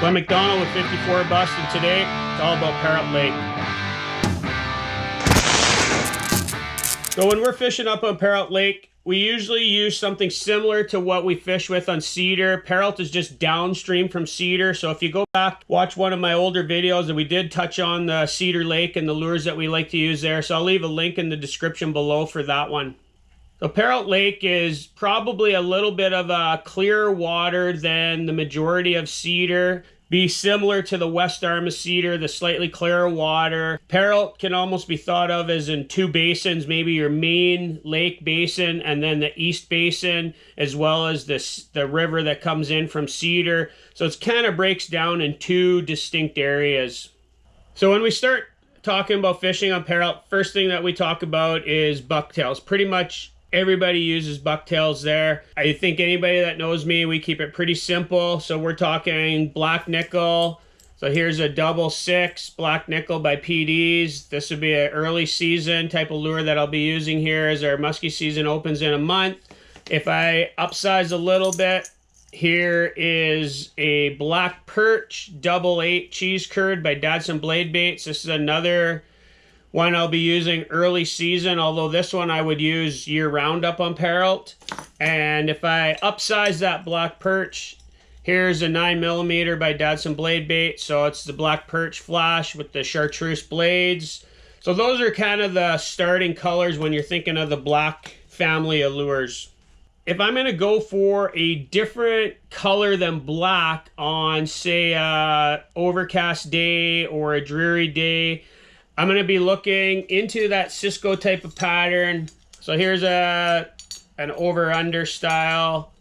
Glenn McDonald with 54 Bust, and today it's all about Perrault Lake. So when we're fishing up on Perrault Lake, we usually use something similar to what we fish with on Cedar. Perrault is just downstream from Cedar, so if you go back, watch one of my older videos, and we did touch on the Cedar Lake and the lures that we like to use there, so I'll leave a link in the description below for that one. So Perrault Lake is probably a little bit of a clearer water than the majority of Cedar. Be similar to the west arm of Cedar, the slightly clearer water. Perrault can almost be thought of as in two basins, maybe your main lake basin and then the east basin, as well as the river that comes in from Cedar. So it kind of breaks down in two distinct areas. So when we start talking about fishing on Perrault, first thing that we talk about is bucktails. Pretty much everybody uses bucktails there. I think anybody that knows me, we keep it pretty simple. So we're talking black nickel. So here's a 6 black nickel by PDs. This would be an early season type of lure that I'll be using here as our musky season opens in a month. If I upsize a little bit, here is a black perch 8 cheese curd by Dadson Blade Baits. This is another one I'll be using early season, although this one I would use year-round up on Perrault. And if I upsize that black perch, here's a 9mm by Dadson Blade Bait. So it's the black perch flash with the chartreuse blades. So those are kind of the starting colors when you're thinking of the black family of lures. If I'm going to go for a different color than black on, say, a overcast day or a dreary day, I'm going to be looking into that Cisco type of pattern. So here's an over-under style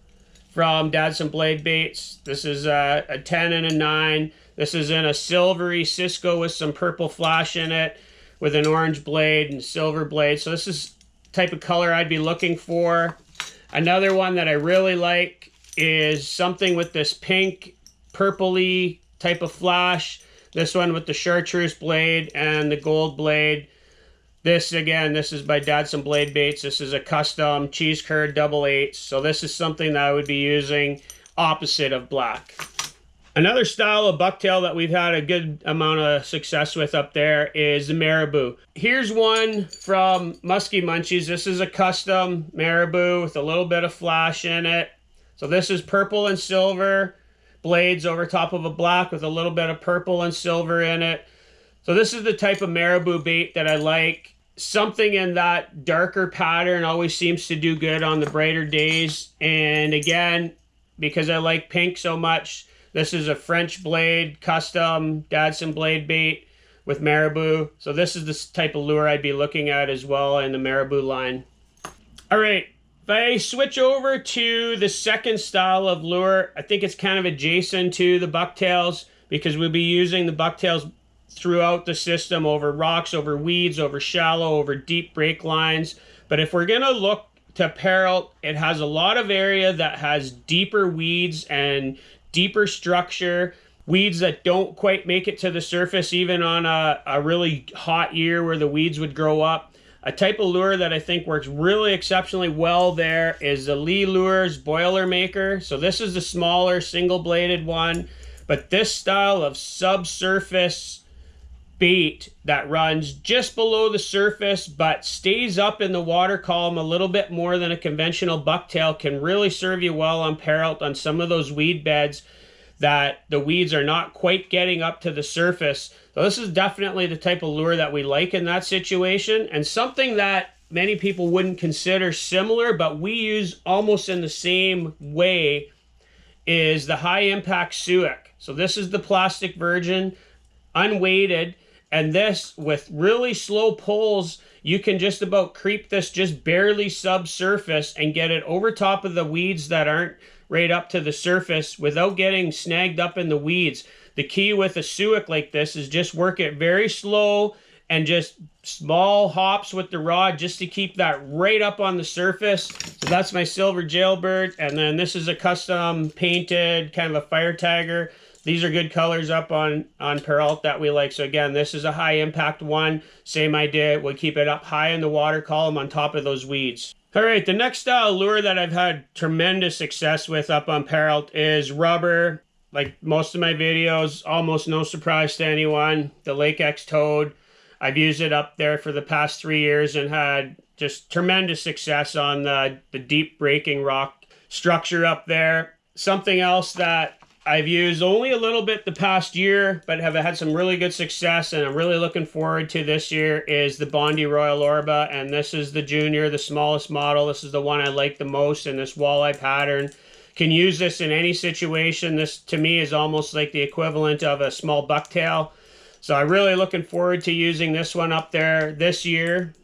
from Dadson Blade Baits. This is a 10 and a 9. This is in a silvery Cisco with some purple flash in it, with an orange blade and silver blade. So this is the type of color I'd be looking for. Another one that I really like is something with this pink, purpley type of flash. This one with the chartreuse blade and the gold blade. This, again, this is by Dadson Blade Baits. This is a custom cheese curd 8. So this is something that I would be using opposite of black. Another style of bucktail that we've had a good amount of success with up there is the marabou. Here's one from Musky Munchies. This is a custom marabou with a little bit of flash in it. So this is purple and silver blades over top of a black with a little bit of purple and silver in it. So this is the type of marabou bait that I like. Something in that darker pattern always seems to do good on the brighter days. And again, because I like pink so much, this is a French blade custom Dadson Blade Bait with marabou. So this is the type of lure I'd be looking at as well in the marabou line. All right. If I switch over to the second style of lure, I think it's kind of adjacent to the bucktails because we'll be using the bucktails throughout the system over rocks, over weeds, over shallow, over deep break lines. But if we're going to look to Perrault, it has a lot of area that has deeper weeds and deeper structure, weeds that don't quite make it to the surface even on a really hot year where the weeds would grow up. A type of lure that I think works really exceptionally well there is the Lee Lures Boilermaker. So this is the smaller single-bladed one, but this style of subsurface bait that runs just below the surface but stays up in the water column a little bit more than a conventional bucktail can really serve you well on Perrault on some of those weed beds that the weeds are not quite getting up to the surface. So this is definitely the type of lure that we like in that situation, and something that many people wouldn't consider similar, but we use almost in the same way, is the high impact suic. So this is the plastic version, unweighted, and this with really slow pulls, you can just about creep this just barely subsurface and get it over top of the weeds that aren't right up to the surface without getting snagged up in the weeds. The key with a suic like this is just work it very slow and just small hops with the rod just to keep that right up on the surface. So that's my silver jailbird. And then this is a custom painted kind of a fire tagger. These are good colors up on Perrault that we like. So again, this is a high impact one. Same idea. We'll keep it up high in the water column on top of those weeds. All right, the next style lure that I've had tremendous success with up on Perrault is rubber Like most of my videos, almost no surprise to anyone, the Lake X Toad. I've used it up there for the past 3 years and had just tremendous success on the deep breaking rock structure up there. Something else that I've used only a little bit the past year, but have had some really good success, and I'm really looking forward to this year, is the Bondi Royal Orba, and this is the junior, the smallest model. This is the one I like the most in this walleye pattern. Can use this in any situation. This, to me, is almost like the equivalent of a small bucktail. So I'm really looking forward to using this one up there this year.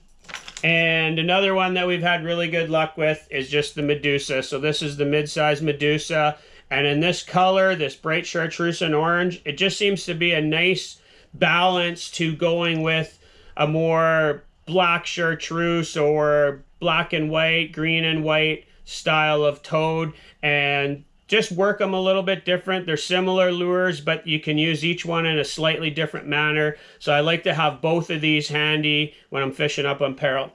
And another one that we've had really good luck with is just the Medusa. So this is the mid-size Medusa. And in this color, this bright chartreuse and orange, it just seems to be a nice balance to going with a more black chartreuse or black and white, green and white style of toad, and just work them a little bit different. They're similar lures, but you can use each one in a slightly different manner. So I like to have both of these handy when I'm fishing up on Peril.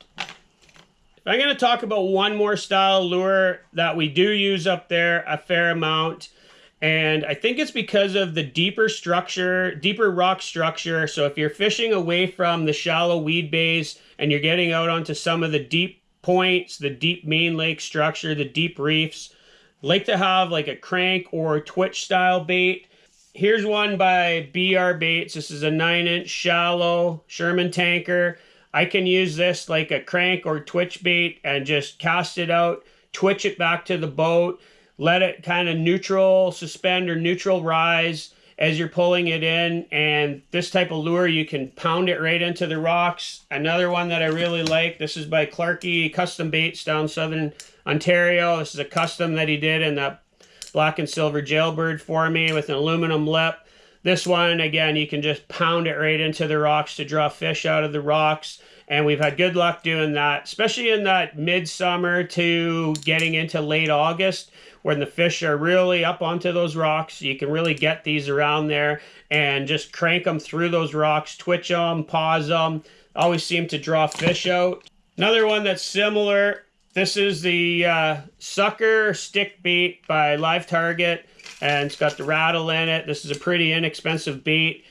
I'm going to talk about one more style lure that we do use up there a fair amount. And I think it's because of the deeper structure, deeper rock structure. So if you're fishing away from the shallow weed bays and you're getting out onto some of the deep points, the deep main lake structure, the deep reefs, like to have like a crank or twitch style bait. Here's one by brbaits. This is a 9-inch shallow Sherman tanker. I can use this like a crank or twitch bait and just cast it out, twitch it back to the boat, let it kind of neutral suspend or neutral rise as you're pulling it in. And this type of lure, you can pound it right into the rocks. Another one that I really like, this is by Clarkey Custom Baits down southern Ontario. This is a custom that he did in that black and silver jailbird for me with an aluminum lip. This one, again, you can just pound it right into the rocks to draw fish out of the rocks. And we've had good luck doing that, especially in that midsummer to getting into late August when the fish are really up onto those rocks. You can really get these around there and just crank them through those rocks, twitch them, pause them. Always seem to draw fish out. Another one that's similar, this is the sucker stick bait by Live Target. And it's got the rattle in it. This is a pretty inexpensive bait,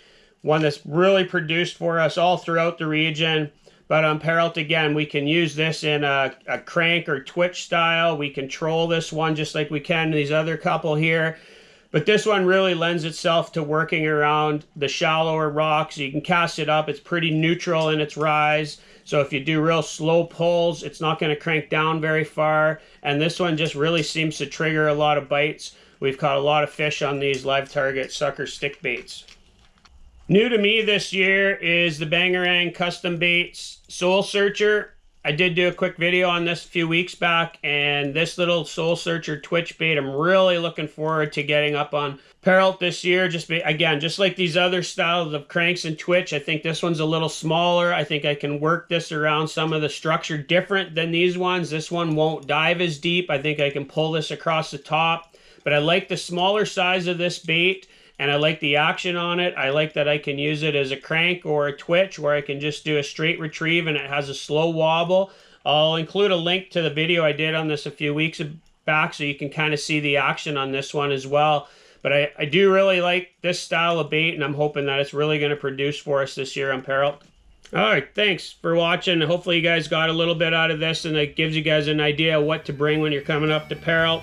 one that's really produced for us all throughout the region. But on Peril, again, we can use this in a crank or twitch style. We control this one just like we can these other couple here. But this one really lends itself to working around the shallower rocks. You can cast it up. It's pretty neutral in its rise. So if you do real slow pulls, it's not going to crank down very far. And this one just really seems to trigger a lot of bites. We've caught a lot of fish on these Live Target sucker stick baits. New to me this year is the Bangarang Custom Baits Soul Searcher. I did do a quick video on this a few weeks back, and this little Soul Searcher twitch bait, I'm really looking forward to getting up on Peril this year. Again, just like these other styles of cranks and twitch, I think this one's a little smaller. I think I can work this around some of the structure different than these ones. This one won't dive as deep. I think I can pull this across the top. But I like the smaller size of this bait, and I like the action on it. I like that I can use it as a crank or a twitch where I can just do a straight retrieve and it has a slow wobble. I'll include a link to the video I did on this a few weeks back so you can kind of see the action on this one as well. But I do really like this style of bait, and I'm hoping that it's really going to produce for us this year on Peril. All right, thanks for watching. Hopefully you guys got a little bit out of this, and it gives you guys an idea of what to bring when you're coming up to Peril.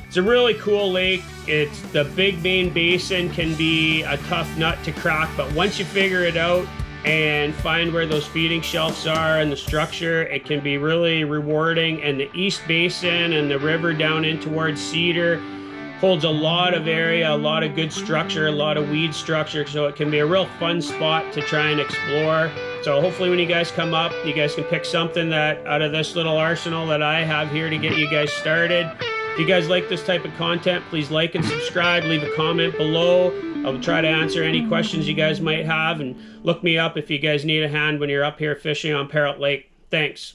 It's a really cool lake. It's the big main basin can be a tough nut to crack, but once you figure it out and find where those feeding shelves are and the structure, it can be really rewarding. And the East Basin and the river down in towards Cedar holds a lot of area, a lot of good structure, a lot of weed structure, so it can be a real fun spot to try and explore. So hopefully when you guys come up, you guys can pick something that out of this little arsenal that I have here to get you guys started. If you guys like this type of content, please like and subscribe, leave a comment below. I'll try to answer any questions you guys might have, and look me up if you guys need a hand when you're up here fishing on Perrault Lake. Thanks.